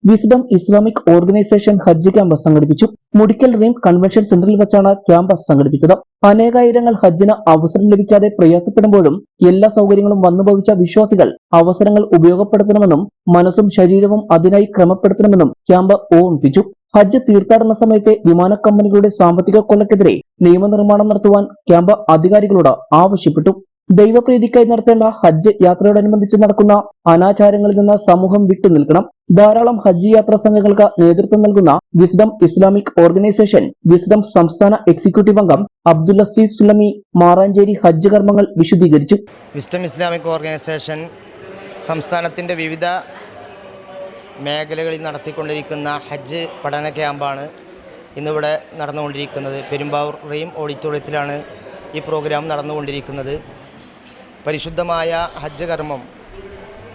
Wisdom Islamic organisation ഹജ്ജ് camp സംഘടിപ്പിച്ചു. Mudikkal Reem convention സെന്ററിൽ വെച്ചാണ് ക്യാമ്പ് സംഘടിപ്പിച്ചത്. അനേകായിരങ്ങൾ ഹജ്ജിന് അവസരം ലഭിക്കാതെ പ്രയാസപ്പെടുമ്പോഴും എല്ലാ സൗകര്യങ്ങളും വന്നുഭവിച്ച വിശ്വാസികൾ അവസരങ്ങൾ ഉപയോഗപ്പെടുത്തണമെന്നും മനസ്സും ശരീരവും അതിനായി ക്രമപ്പെടുത്തണമെന്നും ക്യാമ്പ് ഓർമ്മിപ്പിച്ചു. ഹജ്ജ് തീർത്ഥാടന സമയത്തെ വിമാന കമ്പനികളുടെ സാമ്പത്തിക കൊള്ളക്കെതിരെ നിയമനിർമ്മാണം നടത്തുവാൻ ക്യാമ്പ് അധികാരികളോട് ആവശ്യപ്പെട്ടു. ദൈവപ്രീതിക്കായി നടത്തേണ്ട ഹജ്ജ് യാത്രയോടനുബന്ധിച്ച് നടക്കുന്ന അനാചാരങ്ങളിൽ നിന്ന് സമൂഹം വിട്ടുനിൽക്കണം. ധാരാളം ഹജ്ജ് യാത്രാ സംഘങ്ങൾക്ക് നേതൃത്വം നൽകുന്ന വിസ്ഡം ഇസ്ലാമിക് ഓർഗനൈസേഷൻ വിസ്ഡം സംസ്ഥാന എക്സിക്യൂട്ടീവ് അംഗം അബ്ദുൽ അസീസ് സുലമി മാറാഞ്ചേരി ഹജ്ജ് കർമ്മങ്ങൾ വിശദീകരിച്ചു. വിസ്ഡം ഇസ്ലാമിക് ഓർഗനൈസേഷൻ സംസ്ഥാനത്തിന്റെ വിവിധ മേഖലകളിൽ നടത്തിക്കൊണ്ടിരിക്കുന്ന ഹജ്ജ് പഠന ക്യാമ്പാണ് ഇന്നിവിടെ നടന്നുകൊണ്ടിരിക്കുന്നത്. പെരുമ്പാവൂർ റീം ഓഡിറ്റോറിയത്തിലാണ് ഈ പ്രോഗ്രാം നടന്നുകൊണ്ടിരിക്കുന്നത്. പരിശുദ്ധമായ ഹജ്ജ് കർമ്മം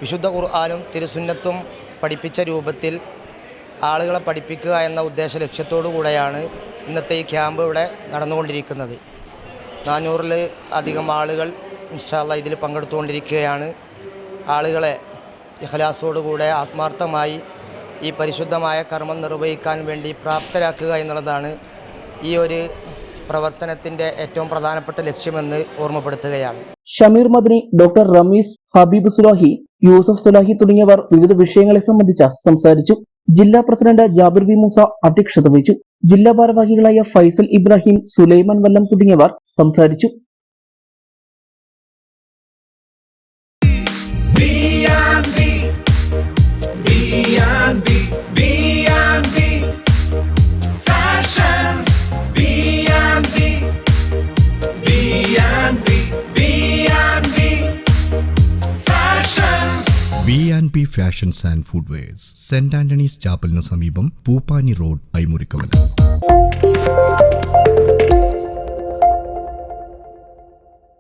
വിശുദ്ധ ഖുർആനും തിരുസുന്നത്തും പഠിപ്പിച്ച രൂപത്തിൽ ആളുകളെ പഠിപ്പിക്കുക എന്ന ഉദ്ദേശ ലക്ഷ്യത്തോടു കൂടെയാണ് ഇന്നത്തെ ഈ ക്യാമ്പ് ഇവിടെ നടന്നുകൊണ്ടിരിക്കുന്നത്. 400-ൽ അധികം ആളുകൾ ഇൻഷാ അല്ലാഹ് ഇതിൽ പങ്കെടുത്തുകൊണ്ടിരിക്കുകയാണ്. ആളുകളെ ഇഖ്ലാസോടുകൂടെ ആത്മാർത്ഥമായി ഈ പരിശുദ്ധമായ കർമ്മം നിർവഹിക്കാൻ വേണ്ടി പ്രാപ്തരാക്കുക എന്നുള്ളതാണ് ഈ ഒരു പ്രവർത്തനത്തിന്റെ ഏറ്റവും പ്രധാനപ്പെട്ട ലക്ഷ്യമെന്ന് ഓർമ്മപ്പെടുത്തുകയാണ്. ഷമീർ മദനി, ഡോക്ടർ റമീസ്, ഹബീബ് സുലാഹി, യൂസഫ് സുലാഹി തുടങ്ങിയവർ വിവിധ വിഷയങ്ങളെ സംബന്ധിച്ച് സംസാരിച്ചു. ജില്ലാ പ്രസിഡന്റ് ജാബിർ വി മൂസ അധ്യക്ഷത വഹിച്ചു. ജില്ലാ ഭാരവാഹികളായ ഫൈസൽ ഇബ്രാഹിം, സുലൈമാൻ വല്ലം തുടങ്ങിയവർ സംസാരിച്ചു. B&B Fashions and Footwears, saint Antony's ചാപ്പലിന് സമീപം പൂപ്പാനി റോഡ്, ഐമുറിക്കവല.